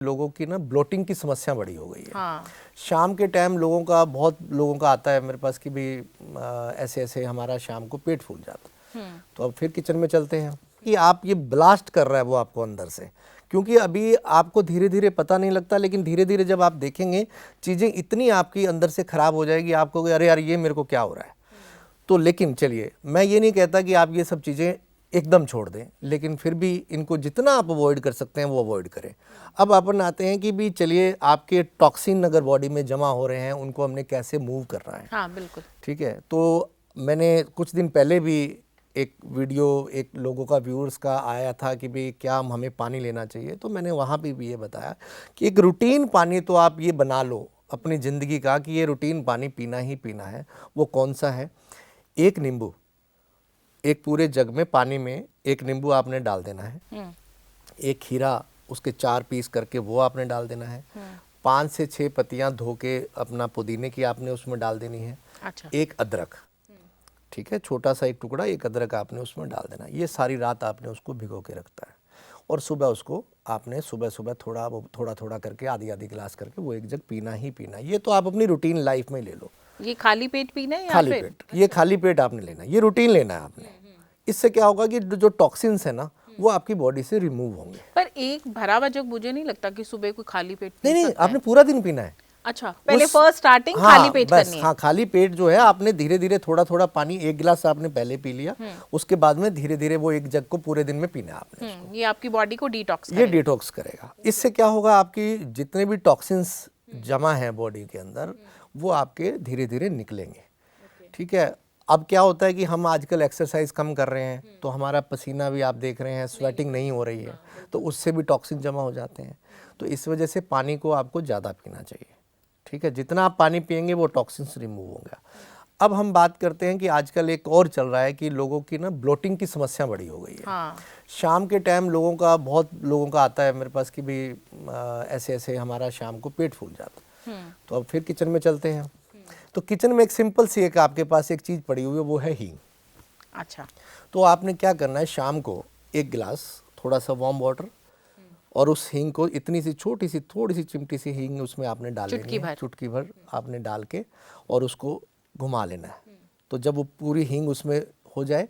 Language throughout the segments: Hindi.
लोगों की ना ब्लोटिंग की समस्या बड़ी हो गई है। हाँ। शाम के टाइम बहुत लोगों का आता है मेरे पास कि भाई ऐसे ऐसे हमारा शाम को पेट फूल जाता है। तो अब फिर किचन में चलते हैं कि आप ये ब्लास्ट कर रहा है वो आपको अंदर से, क्योंकि अभी आपको धीरे धीरे पता नहीं लगता, लेकिन धीरे धीरे जब आप देखेंगे चीज़ें इतनी आपकी अंदर से ख़राब हो जाएगी, आपको अरे यार ये मेरे को क्या हो रहा है। तो लेकिन चलिए, मैं ये नहीं कहता कि आप ये सब चीज़ें एकदम छोड़ दें, लेकिन फिर भी इनको जितना आप अवॉइड कर सकते हैं वो अवॉइड करें। अब अपन आते हैं कि भी चलिए आपके टॉक्सिन अगर बॉडी में जमा हो रहे हैं उनको हमने कैसे मूव करना है। हाँ बिल्कुल। ठीक है, तो मैंने कुछ दिन पहले भी एक वीडियो एक लोगों का व्यूअर्स का आया था कि भाई क्या हमें पानी लेना चाहिए, तो मैंने वहाँ पे भी ये बताया कि एक रूटीन पानी तो आप ये बना लो अपनी ज़िंदगी का कि ये रूटीन पानी पीना ही पीना है। वो कौन सा है? एक नींबू, एक पूरे जग में पानी में एक नींबू आपने डाल देना है। एक खीरा उसके 4 पीस करके वो आपने डाल देना है। 5 से 6 पत्तियां धो के अपना पुदीने की आपने उसमें डाल देनी है। अच्छा। एक अदरक, ठीक है, छोटा सा एक टुकड़ा, एक अदरक आपने उसमें डाल देना। ये सारी रात आपने उसको भिगो के रखता है और सुबह उसको आपने सुबह सुबह थोड़ा थोड़ा करके आधी आधी गिलास करके वो एक जग पीना ही पीना। ये तो आप अपनी रूटीन लाइफ में ले लो। ये खाली पेट पीना है या खाली फिर? पेट, ये खाली पेट आपने लेना है, ये रूटीन लेना है आपने। इससे क्या होगा कि जो टॉक्सिन्स है ना वो आपकी बॉडी से रिमूव होंगे। पर एक भरा हुआ जग मुझे नहीं लगता कि सुबह कोई खाली पेट पी नहीं, सकता आपने है। पूरा दिन पीना है। अच्छा, पहले फर्स्ट स्टार्टिंग खाली पेट बस, करनी है। हाँ, खाली पेट जो है आपने धीरे धीरे थोड़ा थोड़ा पानी, एक गिलास आपने पहले पी लिया, उसके बाद में धीरे धीरे वो एक जग को पूरे दिन में पीना है आपने। ये आपकी बॉडी को डिटॉक्स ये डिटॉक्स करेगा। इससे क्या होगा, आपकी जितने भी टॉक्सिन्स जमा है बॉडी के अंदर वो आपके धीरे धीरे निकलेंगे। ठीक है। अब क्या होता है कि हम आजकल एक्सरसाइज कम कर रहे हैं तो हमारा पसीना भी आप देख रहे हैं, स्वेटिंग नहीं हो रही है, तो उससे भी टॉक्सिन जमा हो जाते हैं। तो इस वजह से पानी को आपको ज़्यादा पीना चाहिए। ठीक है, जितना आप पानी पिएंगे वो टॉक्सिन्स रिमूव होगा। अब हम बात करते हैं कि आजकल एक और चल रहा है कि लोगों की ना ब्लोटिंग की समस्या बड़ी हो गई है। हाँ। शाम के टाइम बहुत लोगों का आता है मेरे पास कि भाई ऐसे ऐसे हमारा शाम को पेट फूल जाता है। तो अब फिर किचन में चलते हैं। तो किचन में एक सिंपल सी एक आपके पास एक चीज़ पड़ी हुई है, वो है हींग। अच्छा। तो आपने क्या करना है, शाम को एक गिलास थोड़ा सा वार्म वाटर और उस हींग को इतनी सी छोटी सी थोड़ी सी चिमटी सी हींग उसमें आपने डाल लेनी है, चुटकी भर आपने डाल के और उसको घुमा लेना है। तो जब वो पूरी हींग उसमें हो जाए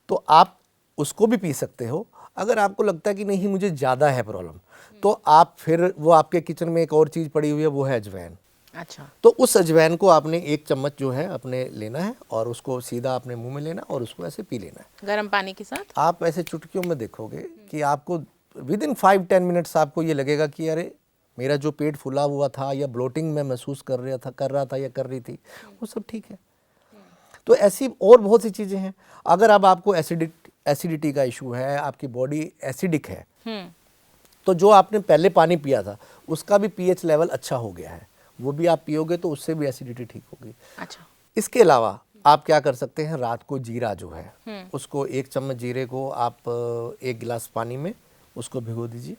तो आप उसको भी पी सकते हो। अगर आपको लगता है कि नहीं मुझे ज़्यादा है प्रॉब्लम, तो आप फिर वो आपके किचन में एक और चीज़ पड़ी हुई है, वो है अजवाइन। अच्छा। तो उस अजवाइन को आपने 1 चम्मच जो है अपने लेना है और उसको सीधा अपने मुंह में लेना और उसको ऐसे पी लेना है गर्म पानी के साथ। आप ऐसे चुटकियों में देखोगे कि आपको विद इन 5-10 मिनट्स आपको ये लगेगा कि अरे मेरा जो पेट फूला हुआ था या ब्लोटिंग में महसूस कर रहा था या कर रही थी, वो सब ठीक है। तो ऐसी और बहुत सी चीज़ें हैं। अगर अब आपको एसिडिटी का इशू है, आपकी बॉडी एसिडिक है, तो जो आपने पहले पानी पिया था उसका भी पीएच लेवल अच्छा हो गया है, वो भी आप पियोगे तो उससे भी एसिडिटी ठीक होगी। अच्छा। इसके अलावा आप क्या कर सकते हैं, रात को जीरा जो है उसको 1 चम्मच जीरे को आप 1 गिलास पानी में उसको भिगो दीजिए।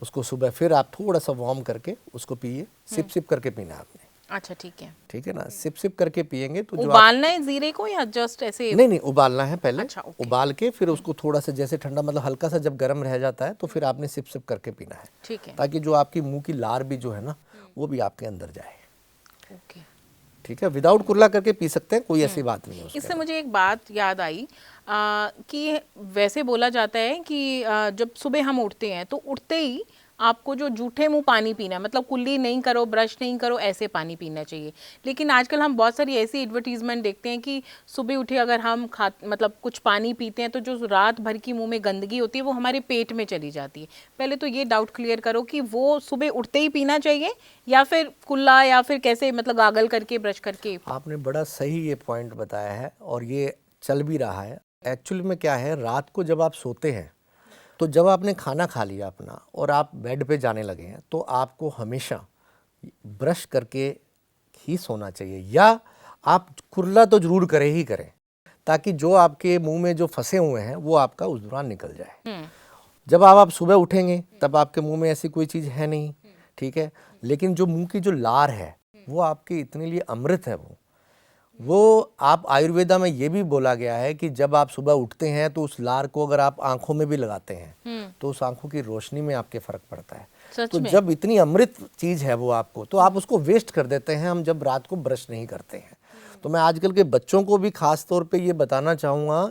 उसको सुबह फिर आप थोड़ा सा वार्म करके उसको पिए। सिप सिप करके पीना आपने। अच्छा, ठीक है। ठीक है ना, सिप सिप करके पिएंगे तो जो उबालना है जीरे को या जस्ट ऐसे? नहीं, उबालना है पहले। अच्छा, उबाल के फिर उसको थोड़ा सा जैसे ठंडा, मतलब हल्का सा जब गर्म रह जाता है तो फिर आपने सिप सिप करके पीना है। ठीक है। ताकि जो आपकी मुंह की लार भी जो है ना वो भी आपके अंदर जाए। ओके। ठीक है, विदाउट कुल्ला करके पी सकते हैं, कोई ऐसी बात नहीं है। इससे मुझे एक बात याद आई कि वैसे बोला जाता है कि जब सुबह हम उठते हैं तो उठते ही आपको जो जूठे मुंह पानी पीना है, मतलब कुल्ली नहीं करो, ब्रश नहीं करो, ऐसे पानी पीना चाहिए। लेकिन आजकल हम बहुत सारी ऐसी एडवर्टीजमेंट देखते हैं कि सुबह उठे अगर हम मतलब कुछ पानी पीते हैं तो जो रात भर की मुंह में गंदगी होती है वो हमारे पेट में चली जाती है। पहले तो ये डाउट क्लियर करो कि वो सुबह उठते ही पीना चाहिए या फिर कुल्ला या फिर कैसे, मतलब गागल करके, ब्रश करके। आपने बड़ा सही ये पॉइंट बताया है और ये चल भी रहा है। एक्चुअली में क्या है, रात को जब आप सोते हैं तो जब आपने खाना खा लिया अपना और आप बेड पे जाने लगे हैं तो आपको हमेशा ब्रश करके ही सोना चाहिए, या आप कुल्ला तो जरूर करें ही करें ताकि जो आपके मुंह में जो फंसे हुए हैं वो आपका उस दौरान निकल जाए। जब आप सुबह उठेंगे तब आपके मुंह में ऐसी कोई चीज़ है नहीं, ठीक है, लेकिन जो मुंह की जो लार है वो आपके इतने लिए अमृत है। वो आप आयुर्वेदा में ये भी बोला गया है कि जब आप सुबह उठते हैं तो उस लार को अगर आप आंखों में भी लगाते हैं तो उस आंखों की रोशनी में आपके फर्क पड़ता है। सच तो में? जब इतनी अमृत चीज है वो आपको, तो आप उसको वेस्ट कर देते हैं हम जब रात को ब्रश नहीं करते हैं। तो मैं आजकल के बच्चों को भी खास तौर पे ये बताना चाहूँगा